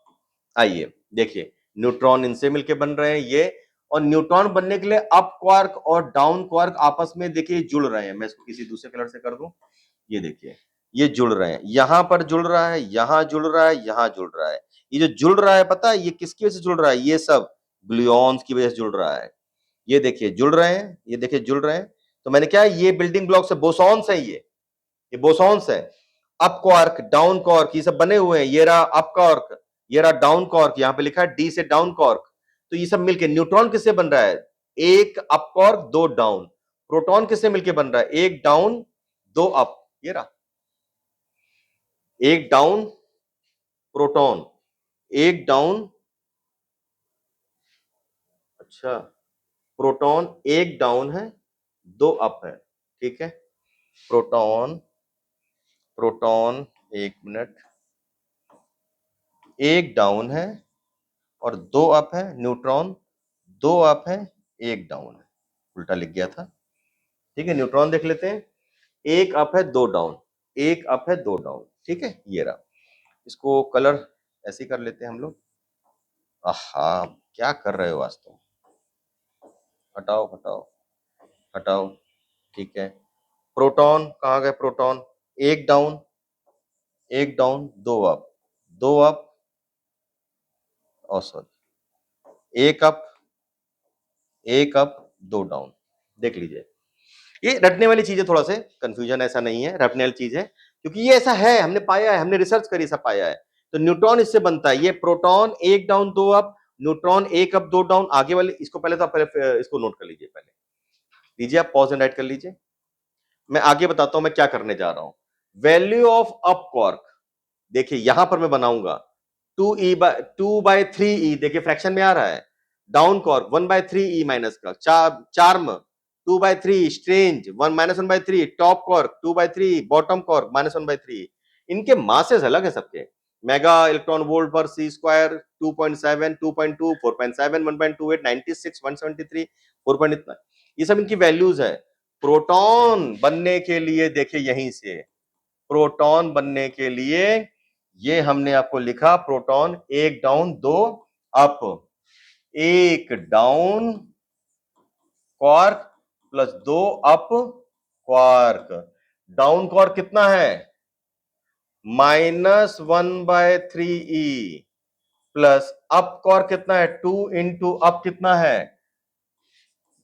आइए देखिए, न्यूट्रॉन इनसे मिलके बन रहे हैं ये, और न्यूट्रॉन बनने के लिए अप क्वार्क और डाउन क्वार्क आपस में देखिए जुड़ रहे हैं। मैं इसको किसी दूसरे कलर से कर दूं, ये देखिए, ये जुड़ रहे हैं, यहां पर जुड़ रहा है, यहां जुड़ रहा है, यहां जुड़ रहा है। ये जो जुड़ रहा है, पता है ये किसकी वजह से जुड़ रहा है? ये सब ग्लूऑन्स की वजह से जुड़ रहा है। ये देखिए जुड़ रहे हैं, ये देखिए जुड़ रहे हैं। तो मैंने क्या है, ये बिल्डिंग ब्लॉक्स है, बोसॉन्स है, ये बोसॉन्स है। अप क्वार्क, डाउन क्वार्क, ये सब बने हुए हैं। ये रहा अप क्वार्क, ये रहा डाउन क्वार्क, यहां पे लिखा है डी से डाउन क्वार्क। तो ये सब मिलके न्यूट्रॉन किससे बन रहा है? एक अप क्वार्क, दो डाउन। प्रोटॉन किससे मिलके बन रहा है? एक डाउन, दो अप। ये रहा एक डाउन प्रोटॉन, एक डाउन, अच्छा, प्रोटॉन एक डाउन है, दो अप है। ठीक है, प्रोटॉन, प्रोटॉन, एक मिनट, एक डाउन है और दो अप है। न्यूट्रॉन दो अप है, एक डाउन है। उल्टा लिख गया था। ठीक है, न्यूट्रॉन देख लेते हैं। एक अप है, दो डाउन, एक अप है, दो डाउन। ठीक है, ये रहा। इसको कलर ऐसे ही कर लेते हैं हम लोग। आहा, क्या कर रहे हो आज तुम? हटाओ हटाओ हटाओ। ठीक है, प्रोटॉन कहाँ गए? प्रोटॉन एक डाउन, एक डाउन, दो अप, दो अप, सॉरी, एक अप, दो डाउन। देख लीजिए, ये रटने वाली चीज है, थोड़ा सा कंफ्यूजन ऐसा नहीं है, रटने वाली चीज है, क्योंकि ये ऐसा है, हमने पाया है, हमने रिसर्च करी, ऐसा पाया है। तो न्यूट्रॉन इससे बनता है, ये प्रोटॉन एक डाउन दो अप, न्यूट्रॉन एक अप दो डाउन। आगे वाले इसको पहले तो आप पहले इसको नोट कर लीजिए, पहले लीजिए, आप पॉज एंड राइट कर लीजिए। मैं आगे बताता हूं मैं क्या करने जा रहा हूं। वैल्यू ऑफ अप क्वार्क, देखिए यहां पर मैं बनाऊंगा 2/3 ई, देखिए फ्रैक्शन में आ रहा है। डाउन क्वार्क 1/3 ई माइनस का, charm 2/3, strange 1 - 1/3, top quark 2/3, bottom quark -1/3। इनके मासेस अलग है सबके। मेगा इलेक्ट्रॉन वोल्ट पर सी स्क्वायर 2.7, 2.2, 4.7, 1.28, 96, 173, 4 इतना, ये सब इनकी वैल्यूज है। प्रोटॉन बनने के लिए देखिए, यहीं से प्रोटॉन बनने के लिए ये हमने आपको लिखा, प्रोटॉन एक डाउन दो अप, एक डाउन क्वार्क प्लस दो अप क्वार्क। डाउन क्वार्क कितना है? -1/3 ई, प्लस अप क्वार्क कितना है? 2 इंटू अप कितना है?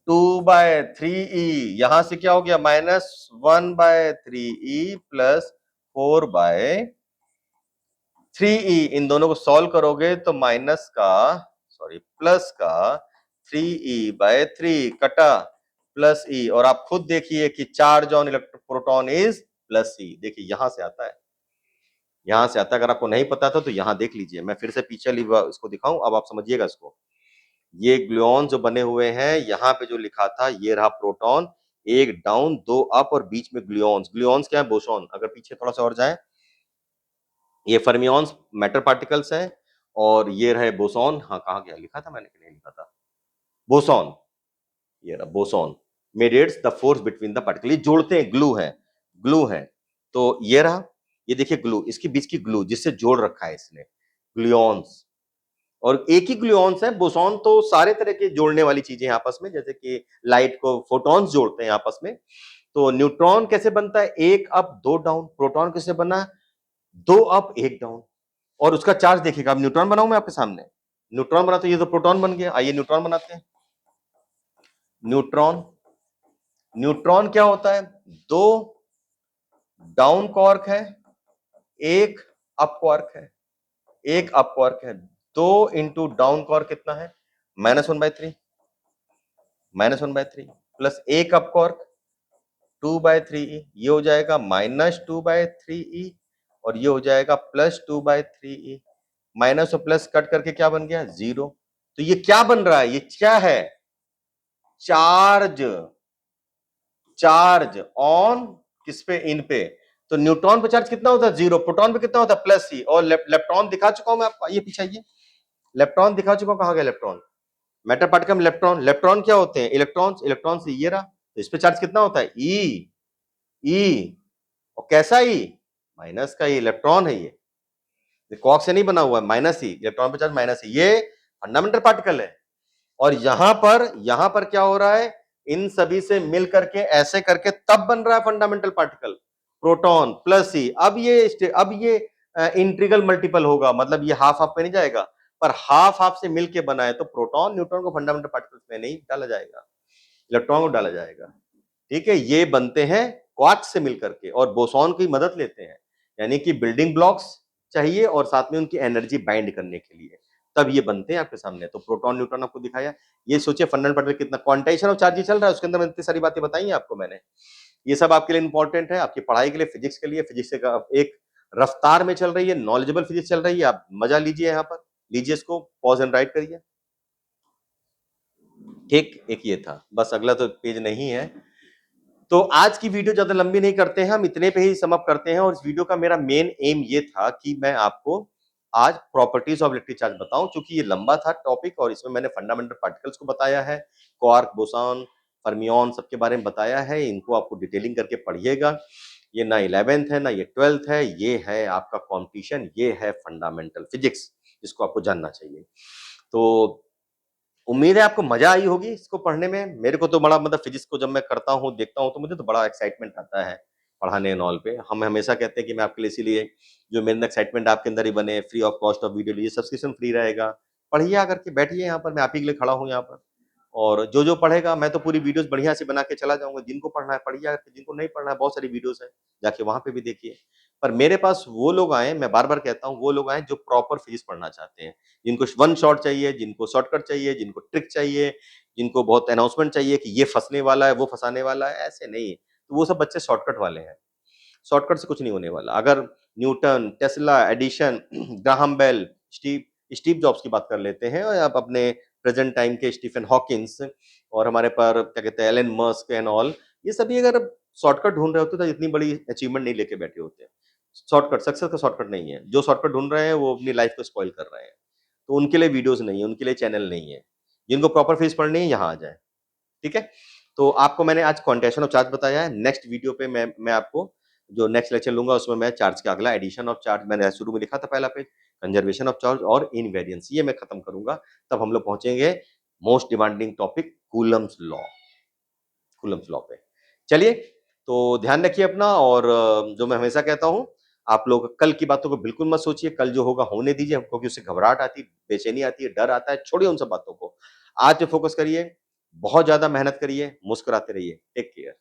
2/3 ई। यहां से क्या हो गया? -1/3 ई प्लस 4/3 ई। इन दोनों को सॉल्व करोगे तो प्लस का 3e/3 कटा प्लस ई, और आप खुद देखिए कि charge on electron proton is plus e. देखिए यहां से आता है, यहां से आता है। अगर आपको नहीं पता था तो यहां देख लीजिए, मैं फिर से पीछे इसको दिखाऊं, अब आप समझिएगा इसको। ये ग्लूऑन जो बने हुए हैं, यहां पे जो लिखा था, ये रहा प्रोटॉन एक डाउन दो अप, और बीच में ग्लूऑन्स। ग्लूऑन्स क्या है? बोसॉन। अगर पीछे थोड़ा सा और जाए, ये फर्मियॉन्स मैटर पार्टिकल्स हैं, और ये रहे बोसॉन। हाँ, कहा गया? लिखा था मैंने कि नहीं लिखा था? बोसॉन, ये रहा boson, mediates the force between the particle. ये जोड़ते हैं, ग्लू है, ग्लू है। तो ये रहा, ये देखिए ग्लू, इसके बीच की ग्लू जिससे जोड़ रखा है इसने, ग्लूऑन्स। और एक ही ग्लूऑन्स है। बोसॉन तो सारे तरह के जोड़ने वाली चीजें हैं आपस में, जैसे कि लाइट को फोटॉन्स जोड़ते हैं आपस में। तो न्यूट्रॉन कैसे बनता है? एक अप दो डाउन। प्रोटॉन कैसे बना? दो अप एक डाउन। और उसका चार्ज देखिएगा। अब न्यूट्रॉन बनाऊं मैं आपके सामने, न्यूट्रॉन बना, तो ये तो प्रोटॉन बन गया। आइए न्यूट्रॉन बनाते हैं। न्यूट्रॉन, न्यूट्रॉन क्या होता है? दो डाउन क्वार्क है, एक अप क्वार्क है, एक अप क्वार्क है। दो इंटू डाउन क्वार्क कितना है? -1/3, -1/3, प्लस एक अप क्वार्क 2/3e, ये हो जाएगा -2/3e, और ये हो जाएगा +2/3e। माइनस और प्लस कट करके क्या बन गया? 0। तो ये क्या बन रहा है? ये क्या है? चार्ज, चार्ज ऑन किस पे? इन पे। तो न्यूट्रॉन पे चार्ज कितना होता है? 0। प्रोटॉन पे कितना होता है? +c। और लेप्टॉन दिखा चुका हूं मैं आपको, ये पीछे आइए, लेप्टॉन दिखा चुका हूं। कहां गया लेप्टॉन? मैटर पार्टिकल में लेप्टॉन, लेप्टॉन क्या होते हैं? इलेक्ट्रॉन्स, इलेक्ट्रॉन से ये रहा। तो इस पे चार्ज कितना होता है? ई, ई। और कैसा ई? माइनस का ई, इलेक्ट्रॉन है ये कॉक से नहीं बना हुआ है, माइनस ई, इलेक्ट्रॉन पे चार्ज माइनस ई। ये फंडामेंटल पार्टिकल है। और यहां पर क्या हो रहा है? इन सभी से मिल करके ऐसे करके तब बन रहा है फंडामेंटल पार्टिकल, प्रोटॉन प्लस ई। अब ये इंट्रीगल मल्टीपल होगा, मतलब ये हाफ हाफ में नहीं जाएगा, पर हाफ हाफ से मिलके बना है। तो प्रोटॉन न्यूट्रॉन को फंडामेंटल पार्टिकल्स में नहीं डाला जाएगा, इलेक्ट्रॉन को डाला जाएगा। ठीक है, ये बनते हैं क्वार्क से मिलकर के, और बोसॉन की मदद लेते हैं। यानी कि बिल्डिंग ब्लॉक्स चाहिए और साथ में उनकी एनर्जी बाइंड करने के लिए, तब ये बनते हैं आपके सामने। तो प्रोटॉन, न्यूट्रॉन आपको दिखाया। ये सोचिए फंडामेंटल कितना क्वांटाइजेशन ऑफ चार्ज चल रहा है, उसके अंदर इतनी सारी बातें बताई हैं आपको मैंने। ये सब आपके लिए इंपॉर्टेंट है, आपकी पढ़ाई के लिए, फिजिक्स के लिए। फिजिक्स एक रफ्तार में चल रही है, नॉलेजेबल फिजिक्स चल रही है। आप मजा लीजिए यहाँ पर, लीजिए इसको, पॉज एंड राइट करिए। ठीक, एक ये था, बस अगला तो पेज नहीं है। तो आज की वीडियो ज्यादा लंबी नहीं करते हैं, हम इतने पे ही समअप करते हैं। और इस वीडियो का मेरा मेन एम ये था कि मैं आपको आज प्रॉपर्टीज ऑफ इलेक्ट्रिक चार्ज बताऊं, क्योंकि ये लंबा था टॉपिक और इसमें मैंने फंडामेंटल पार्टिकल्स को बताया है, क्वार्क, बोसॉन, फर्मियन सबके बारे में बताया है। इनको आपको डिटेलिंग करके पढ़िएगा। ये ना 11th है ना ये 12th है, ये है आपका कॉम्पिटिशन, ये है फंडामेंटल फिजिक्स, जिसको आपको जानना चाहिए। तो उम्मीद है आपको मजा आई होगी इसको पढ़ने में। मेरे को तो बड़ा मतलब फिजिक्स को जब मैं करता हूँ, देखता हूँ, तो मुझे तो बड़ा एक्साइटमेंट आता है पढ़ाने एंड ऑल पे। हम हमेशा कहते हैं कि मैं आपके लिए इसीलिए जो मेरे अंदर एक्साइटमेंट आपके अंदर ही बने, free of cost of video लीजिए, सब्सक्रिप्शन फ्री रहेगा। पढ़िए आकर के, बैठिए यहाँ पर, मैं आप ही के लिए खड़ा हूँ यहाँ पर। और जो पढ़ेगा, मैं तो पूरी वीडियोस बढ़िया से बना के चला जाऊंगा। जिनको पढ़ना है पढ़िए आकर के, जिनको नहीं पढ़ना है बहुत सारी वीडियोस हैं, जाके वहां पे भी देखिए। पर मेरे पास वो लोग आए, मैं बार बार कहता हूँ, वो लोग आए जो प्रॉपर फिजिक्स पढ़ना चाहते हैं, जिनको वन शॉट चाहिए, जिनको शॉर्टकट चाहिए, जिनको ट्रिक चाहिए, जिनको बहुत अनाउंसमेंट चाहिए कि ये फंसने वाला है, वो फंसाने वाला है, ऐसे नहीं। तो वो सब बच्चे शॉर्टकट वाले हैं। शॉर्टकट से कुछ नहीं होने वाला। अगर Newton, Tesla, Edison, Graham Bell, Steve Steve Jobs की बात कर लेते हैं, और आप अपने प्रेजेंट टाइम के स्टीफन हॉकिंस, और हमारे पर क्या कहते हैं एलन मस्क एंड ऑल, ये सभी अगर शॉर्टकट ढूंढ रहे होते तो इतनी बड़ी अचीवमेंट नहीं लेके बैठे होते। शॉर्टकट सक्सेस का शॉर्टकट नहीं है। जो शॉर्टकट ढूंढ रहे हैं वो अपनी लाइफ को स्पॉइल कर रहे हैं। तो उनके लिए वीडियोस नहीं है, उनके लिए चैनल नहीं है। जिनको प्रॉपर फीस पढ़नी है यहाँ आ जाए। ठीक है। तो आपको मैंने आज क्वांटेशन ऑफ चार्ज बताया है। नेक्स्ट वीडियो पे मैं आपको जो नेक्स्ट लेक्चर लूंगा उसमें मैं चार्ज का अगला एडिशन ऑफ चार्ज, मैंने शुरू में लिखा था पहला पेज, कंजर्वेशन ऑफ चार्ज और इनवेरियंस, ये मैं खत्म करूंगा। तब हम लोग पहुंचेंगे most demanding topic, Coulomb's law. Coulomb's law पे चलिए। तो ध्यान रखिए अपना। और जो मैं हमेशा कहता हूं, आप लोग कल की बातों को बिल्कुल मत सोचिए। कल जो होगा होने दीजिए, क्योंकि उससे घबराहट आती, बेचैनी आती है, डर आता है। छोड़िए उन सब बातों को, आज पे फोकस करिए, बहुत ज्यादा मेहनत करिए, मुस्कुराते रहिए। Take care.